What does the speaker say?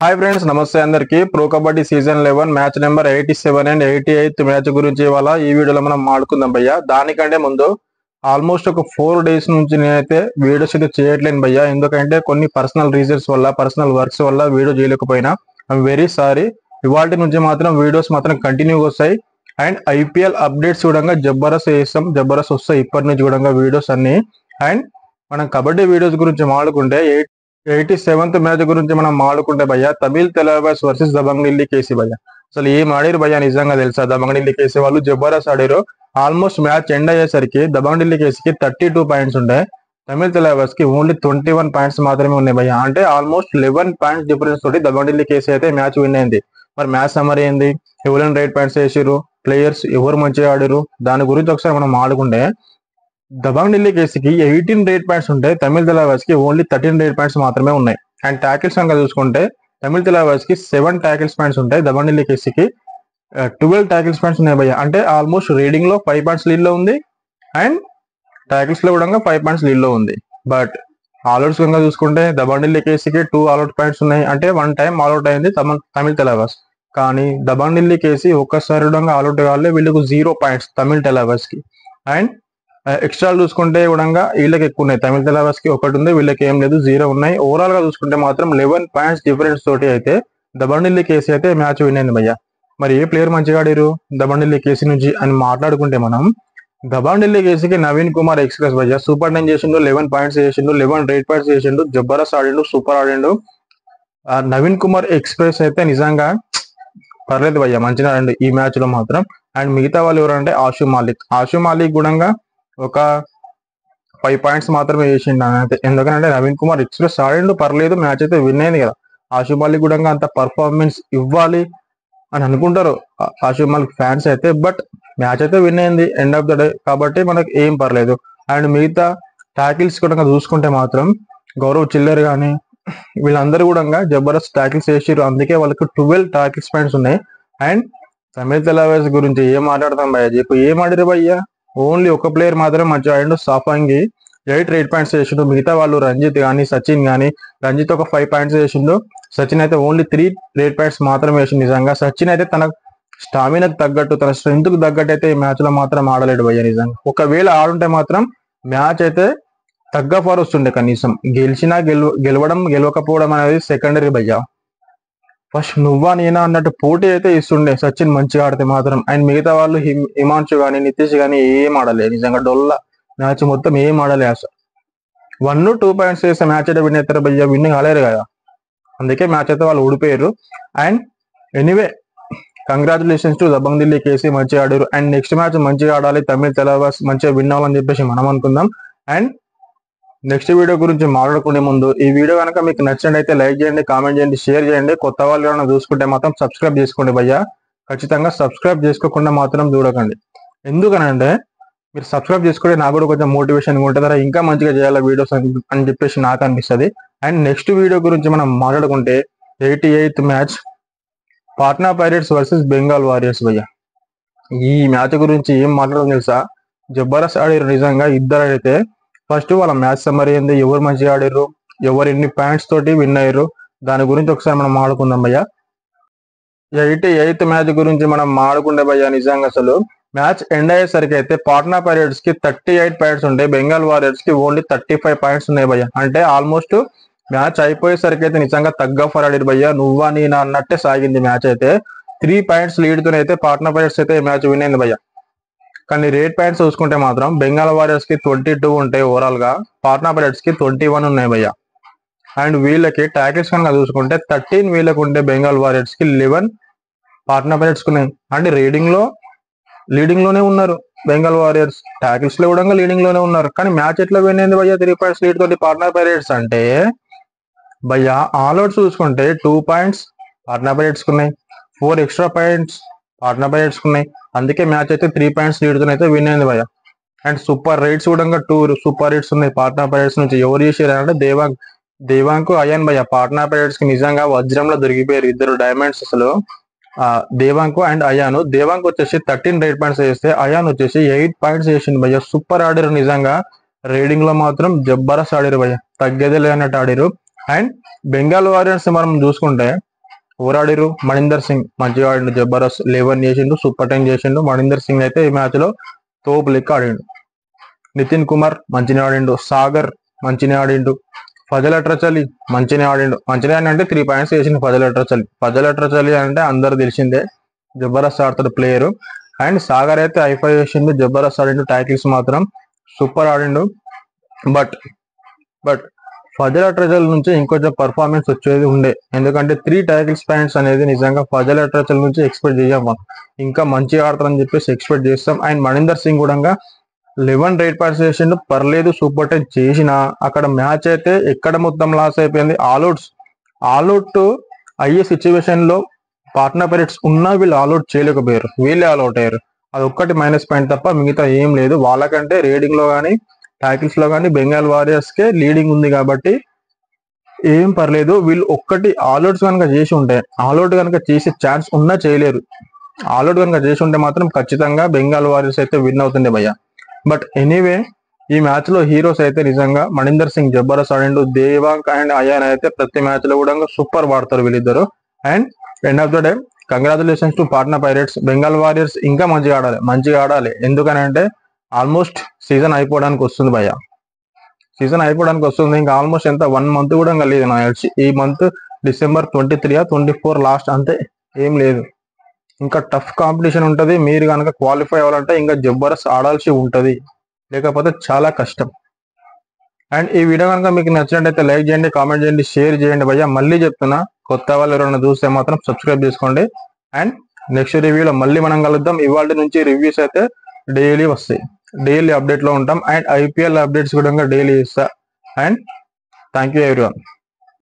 Hi friends, నమస్తే అందరికి. Pro kabaddi season 11 match number 87 and 88 match గురించి ఇవాళ ఈ వీడియోలో మనం మాట్లాడుకుందాం భయ్య. దానికంటే ముందు ఆల్మోస్ట్ ఒక 4 డేస్ నుంచి నేనైతే వీడియోస్ అయితే చేయట్లేను భయ్య. ఎందుకంటే కొన్ని పర్సనల్ రీజన్స్ వల్ల, పర్సనల్ వర్క్స్ వల్ల వీడియో చేయలేకపోయినా. I'm very sorry. ఇవాళ నుంచి మాత్రం వీడియోస్ మాత్రం కంటిన్యూగా వస్తాయి. అండ్ ఐపీఎల్ అప్డేట్స్ కూడా జబర్దస్త్ చేస్తాం, జబర్దస్త్ వస్తాయి ఇప్పటి నుంచి కూడా వీడియోస్ అన్ని. అండ్ మనం కబడ్డీ వీడియోస్ గురించి మాట్లాడుకుంటే 87th మ్యాచ్ గురించి మనం మాట్లాడుకుంటే భయ్య, తమిళ్ తెలవాస్ వర్సెస్ దబంగ్ ఢిల్లీ కేసీ భయ్య. అసలు ఏం ఆడారు భయ్య నిజంగా తెలుసా? దబంగ్ ఢిల్లీ కేసీ వాళ్ళు జబర్దస్త్ ఆడారు. ఆల్మోస్ట్ మ్యాచ్ ఎండ్ అయ్యేసరికి దబంగ్ ఢిల్లీ కేసీకి 32 పాయింట్స్ ఉంటాయి, తమిళ్ తెలవాస్ కి ఓన్లీ 21 పాయింట్స్ మాత్రమే ఉన్నాయి భయ్య. అంటే ఆల్మోస్ట్ 11 పాయింట్స్ డిఫరెన్స్ తోటి దబంగ్ ఢిల్లీ కేసీ అయితే మ్యాచ్ విన్ అయింది. మరి మ్యాచ్ సమ్మర్ ఏంది, ఎవరైనా రైట్ పాయింట్స్ వేసారు, ప్లేయర్స్ ఎవరు మంచిగా ఆడారు, దాని గురించి ఒకసారి మనం ఆడుకుంటే దబంగ్ ఢిల్లీ కేసీకి 18 రేట్ పాయింట్స్ ఉంటాయి, తమిళ్ తెలవాస్ కి ఓన్లీ 13 రేట్ పాయింట్స్ మాత్రమే ఉన్నాయి. అండ్ ట్యాకిల్స్ కనుక చూసుకుంటే తమిళ్ తెలవాస్ కి 7 ట్యాకిల్స్ పాయింట్స్ ఉంటాయి, దబంగ్ ఢిల్లీ కేసీకి 12 ట్యాకిల్స్ పాయింట్స్ ఉన్నాయి భయ్య. అంటే ఆల్మోస్ట్ రీడింగ్ లో 5 పాయింట్స్ లీడ్ లో ఉంది అండ్ ట్యాకిల్స్ లో కూడా 5 పాయింట్స్ లీడ్ లో ఉంది. బట్ ఆల్అౌట్స్ కనుక చూసుకుంటే దబంగ్ ఢిల్లీ కేసీకి 2 ఆల్అౌట్ పాయింట్స్ ఉన్నాయి, అంటే 1 టైం ఆల్అౌట్ అయింది తమిళ్ తెలవాస్. కానీ దబంగ్ ఢిల్లీ కేసీ ఒక్కసారి ఆల్అౌట్ కావాలి, వీళ్ళకు 0 పాయింట్స్ తమిళ్ తెలవాస్ కి. అండ్ ఎక్స్ట్రా చూసుకుంటే కూడా వీళ్ళకి ఎక్కువ ఉన్నాయి, తమిళ తెలవాస్ కి ఒకటి ఉంది, వీళ్ళకి ఏం లేదు, 0 ఉన్నాయి. ఓవరాల్ గా చూసుకుంటే మాత్రం 11 పాయింట్స్ డిఫరెన్స్ తోటి అయితే దబంగ్ ఢిల్లీ కేసీ అయితే మ్యాచ్ విన్ అయింది భయ్య. మరి ఏ ప్లేయర్ మంచిగా ఆడారు దబంగ్ ఢిల్లీ కేసీ నుంచి అని మాట్లాడుకుంటే మనం దబంగ్ ఢిల్లీ కేసీకి నవీన్ కుమార్ ఎక్స్ప్రెస్ భయ్య సూపర్ 9 చేసిండు, 11 పాయింట్స్ చేసిండు, 11 రేట్ పాయింట్స్ చేసిండు, జబర్దస్త్ ఆడిండు, సూపర్ ఆడిండు. నవీన్ కుమార్ ఎక్స్ప్రెస్ అయితే నిజంగా పర్లేదు భయ్య, మంచిగా ఆడిండు ఈ మ్యాచ్ లో మాత్రం. అండ్ మిగతా వాళ్ళు ఎవరంటే ఆషు మాలిక్ కూడా ఒక 5 పాయింట్స్ మాత్రమే చేసిండు అయితే. ఎందుకంటే నవీన్ కుమార్ ఎక్స్ప్రెస్ ఆడిండు, పర్లేదు, మ్యాచ్ అయితే విన్ అయింది కదా. ఆషు మాలిక్ కూడా అంత పర్ఫార్మెన్స్ ఇవ్వాలి అని అనుకుంటారు ఆషు మాలిక్ ఫ్యాన్స్ అయితే. బట్ మ్యాచ్ అయితే విన్ అయింది ఎండ్ ఆఫ్ ద డే, కాబట్టి మనకి ఏం పర్లేదు. అండ్ మిగతా ట్యాకిల్స్ కూడా చూసుకుంటే మాత్రం గౌరవ్ చిల్లర్ కానీ వీళ్ళందరూ కూడా జబర్దస్త్ ట్యాకిల్స్ చేసిరు, అందుకే వాళ్ళకి 12 ట్యాకిల్స్ పాయింట్స్ ఉన్నాయి. అండ్ తమిళ తెలవాస్ గురించి ఏం మాట్లాడతాం భయ్య, చెప్పు ఏం ఆడిరు భయ్య? ఓన్లీ ఒక ప్లేయర్ మాత్రం మంచిగా ఆడిండు, సాఫంగి 8 రేట్ పాయింట్స్ చేసిండు. మిగతా వాళ్ళు రంజిత్ కానీ సచిన్ కానీ, రంజిత్ ఒక 5 పాయింట్స్ చేసిండు, సచిన్ అయితే ఓన్లీ 3 రేట్ పాయింట్స్ మాత్రమే వేసిండు. నిజంగా సచిన్ అయితే తన స్టామినాకు తగ్గట్టు, తన స్ట్రెంత్ కు తగ్గట్టు అయితే ఈ మ్యాచ్ లో మాత్రం ఆడలేడు భయ్య. నిజంగా ఒకవేళ ఆడుంటే మాత్రం మ్యాచ్ అయితే తగ్గ ఫార్ వస్తుండే. కనీసం గెలిచినా గెలవడం గెలవకపోవడం అనేది సెకండరీ భయ్య. ఫస్ట్ నువ్వా నేనా అన్నట్టు పోటీ అయితే ఇస్తుండే సచిన్ మంచిగా ఆడితే మాత్రం. అండ్ మిగతా వాళ్ళు హిమాంశు కానీ నితీష్ కానీ ఏం ఆడలే, నిజంగా డొల్ల మ్యాచ్ మొత్తం ఏం ఆడలే అసలు. 1-2 పాయింట్స్ వేస్తే మ్యాచ్ అయితే విన్ అవుతారు భయ్య, విన్ కాలేరు కదా, అందుకే మ్యాచ్ అయితే వాళ్ళు ఓడిపోయారు. And anyway congratulations to Dabang Delhi KC, మంచిగా ఆడారు. అండ్ నెక్స్ట్ మ్యాచ్ మంచిగా ఆడాలి, తమిళ తెలవాస్ మంచిగా విన్ అవ్వాలని చెప్పేసి మనం అనుకుందాం. అండ్ నెక్స్ట్ వీడియో గురించి మాట్లాడుకునే ముందు ఈ వీడియో కనుక మీకు నచ్చినట్లయితే లైక్ చేయండి, కామెంట్ చేయండి, షేర్ చేయండి. కొత్త వాళ్ళు ఏమైనా చూసుకుంటే మాత్రం సబ్స్క్రైబ్ చేసుకోండి భయ్య. ఖచ్చితంగా సబ్స్క్రైబ్ చేసుకోకుండా మాత్రం చూడకండి. ఎందుకనంటే మీరు సబ్స్క్రైబ్ చేసుకుంటే నాకు కూడా కొంచెం మోటివేషన్ ఉంటుంది, ఇంకా మంచిగా చేయాలి వీడియోస్ అని చెప్పేసి నాకు అనిపిస్తుంది. అండ్ నెక్స్ట్ వీడియో గురించి మనం మాట్లాడుకుంటే 88th match Patna pirates versus Bengal warriors భయ్య. ఈ మ్యాచ్ గురించి ఏం మాట్లాడడం తెలుసా? జబర్దస్త్ ఆడారు నిజంగా ఇద్దరు అయితే. ఫస్ట్ వాళ్ళ మ్యాచ్ సమ్మరీ ఏంది, ఎవరు మంచిగా ఆడారు, ఎవరు ఎన్ని పాయింట్స్ తోటి విన్ అయ్యారు, దాని గురించి ఒకసారి మనం మాట్లాడుకుందాం భయ్య. 88th మ్యాచ్ గురించి మనం మాట్లాడుకుంటే భయ్య, నిజంగా అసలు మ్యాచ్ ఎండ్ అయ్యేసరికి అయితే పాట్నా పైరేట్స్ కి 38 పాయింట్స్ ఉంటాయి, బెంగాల్ వారియర్స్ కి ఓన్లీ 35 పాయింట్స్ ఉన్నాయి భయ్య. అంటే ఆల్మోస్ట్ మ్యాచ్ అయిపోయేసరికి అయితే నిజంగా తగ్గ ఫర్ ఆడారు భయ్య, నువ్వా నేనా అన్నట్టే సాగింది మ్యాచ్ అయితే. 3 పాయింట్స్ లీడ్ తోనే అయితే పాట్నా పైరేట్స్ అయితే మ్యాచ్ విన్ అయింది భయ్య. కానీ రేట్ పాయింట్స్ చూసుకుంటే మాత్రం బెంగాల్ వారియర్స్ కి 22 ఉంటాయి ఓవరాల్ గా, పాట్నా పైరేట్స్ కి 21 ఉన్నాయి భయ్య. అండ్ వీళ్ళకి ట్యాకిల్స్ కనుక చూసుకుంటే 13 వీళ్ళకి ఉంటే బెంగాల్ వారియర్స్ కి 11 పాట్నా పైరేట్స్ ఉన్నాయి. అంటే లీడింగ్ లోనే ఉన్నారు బెంగాల్ వారియర్స్, ట్యాకిల్స్ లో కూడా లీడింగ్ లోనే ఉన్నారు. కానీ మ్యాచ్ ఎట్లా విన్ అయింది భయ్య 3 పాయింట్స్ లీడ్ తోటి పాట్నా పైరేట్స్ అంటే భయ్య? ఆల్అౌట్స్ చూసుకుంటే 2 పాయింట్స్ పాట్నా పైరేట్స్ ఉన్నాయి, 4 ఎక్స్ట్రా పాయింట్స్ పాట్నా పైరేట్స్ ఉన్నాయి. అందుకే మ్యాచ్ అయితే 3 పాయింట్స్ లీడ్ తో అయితే విన్ అయింది భయ్య. అండ్ సూపర్ రైట్స్ కూడా 2 సూపర్ రైట్స్ ఉన్నాయి పాట్నా పైరేట్స్ నుంచి. ఎవరు చేసారు అంటే దేవాంగ్ అయాన్ భయ్య. పాట్నా పైరేట్స్ కి నిజంగా వజ్రంలో దొరికిపోయారు ఇద్దరు డైమండ్స్ అసలు, దేవాంగ్ అండ్ అయాన్. దేవాంగ్ వచ్చేసి 13 రైట్ పాయింట్స్ చేస్తే అయాన్ వచ్చేసి 8 పాయింట్స్ చేసింది భయ్య. సూపర్ ఆడారు నిజంగా, రైడింగ్ లో మాత్రం జబర్దస్త్ ఆడారు భయ్య, తగ్గేదే లేనట్టు ఆడారు. అండ్ బెంగాల్ వారియర్స్ మనం చూసుకుంటే ఎవరు ఆడిరు? మణీందర్ సింగ్ మంచిగా ఆడిండు, జబర్దస్త్ 11 చేసిండు, సూపర్ 10 చేసిండు. మణీందర్ సింగ్ అయితే ఈ మ్యాచ్ లో తోపు లెక్క ఆడిండు. నితిన్ కుమార్ మంచిగా ఆడిండు, సాగర్ మంచిగా ఆడిండు, ఫజల్ అట్రచలి మంచిగా ఆడిండు. మంచిగా అంటే 3 పాయింట్స్ వేసిండు ఫజల్ అట్రచలి అంటే అందరు తెలిసిందే, జబర్దస్త్ ఆడుతాడు ప్లేయర్. అండ్ సాగర్ అయితే ఐఫై చేసిండు, జబర్దస్త్ ఆడిండు, ట్యాకిల్స్ మాత్రం సూపర్ ఆడిండు. బట్ ఫజల్ అట్రచల్ నుంచి ఇంకొంచెం పర్ఫార్మెన్స్ వచ్చేది ఉండే, ఎందుకంటే 3 ట్యాకిల్స్ పాయింట్స్ అనేది నిజంగా ఫజల్ అట్రచల్ నుంచి ఎక్స్పెక్ట్ చేయం, ఇంకా మంచిగా ఆడతారని చెప్పేసి ఎక్స్పెక్ట్ చేస్తాం. అండ్ మణీందర్ సింగ్ కూడా 11 రైట్ పాయింట్స్ చేసిండు, పర్లేదు, సూపర్ 10 చేసిన. అక్కడ మ్యాచ్ అయితే ఎక్కడ మొత్తం లాస్ అయిపోయింది. ఆల్అౌట్ అయ్యే సిచ్యువేషన్ లో పాట్నా పైరేట్స్ ఉన్నా వీళ్ళు ఆల్అౌట్ చేయలేకపోయారు, వీళ్ళే ఆల్అౌట్ అయ్యారు. అది ఒక్కటి మైనస్ పాయింట్ తప్ప మిగతా ఏం లేదు. వాళ్ళకంటే రేడింగ్ లో కానీ ట్యాకిల్స్ లో కానీ బెంగాల్ వారియర్స్ కే లీడింగ్ ఉంది కాబట్టి ఏం పర్లేదు. వీళ్ళు ఒక్కటి ఆల్అౌట్స్ కనుక చేసి ఉంటే, ఆల్అౌట్ కనుక చేసే ఛాన్స్ ఉన్నా చేయలేరు. ఆల్అౌట్ కనుక చేసి ఉంటే మాత్రం ఖచ్చితంగా బెంగాల్ వారియర్స్ అయితే విన్ అవుతుండే భయ్య. బట్ ఎనీవే ఈ మ్యాచ్ లో హీరోస్ అయితే నిజంగా మణీందర్ సింగ్ జబర్దస్త్ ఆడిండు, దేవాంగ్ అండ్ అయాన్ అయితే ప్రతి మ్యాచ్ లో కూడా సూపర్ వాడతారు వీళ్ళిద్దరు. And end of the day congratulations to Patna pirates. Bengal warriors ఇంకా మంచిగా ఆడాలి. ఎందుకనంటే ఆల్మోస్ట్ సీజన్ అయిపోవడానికి వస్తుంది భయ్య, ఇంకా ఆల్మోస్ట్ ఎంత 1 మంత్ కూడా లేదు నాకు తెలిసి. ఈ మంత్ డిసెంబర్ 23 or 24 లాస్ట్, అంతే, ఏం లేదు. ఇంకా టఫ్ కాంపిటీషన్ ఉంటుంది. మీరు కనుక క్వాలిఫై అవ్వాలంటే ఇంకా జబర్దస్త్ ఆడాల్సి ఉంటుంది, లేకపోతే చాలా కష్టం. అండ్ ఈ వీడియో కనుక మీకు నచ్చినట్టయితే లైక్ చేయండి, కామెంట్ చేయండి, షేర్ చేయండి భయ్య. మళ్ళీ చెప్తున్నా, కొత్త వాళ్ళు ఎవరైనా చూస్తే మాత్రం సబ్స్క్రైబ్ చేసుకోండి. అండ్ నెక్స్ట్ రివ్యూలో మళ్ళీ మనం కలుద్దాం. ఇవాళ నుంచి రివ్యూస్ అయితే డైలీ వస్తాయి, డైలీ అప్డేట్ లో ఉంటాం. అండ్ ఐపీఎల్ అప్డేట్స్ కూడా డైలీ ఇస్తా. And thank you everyone.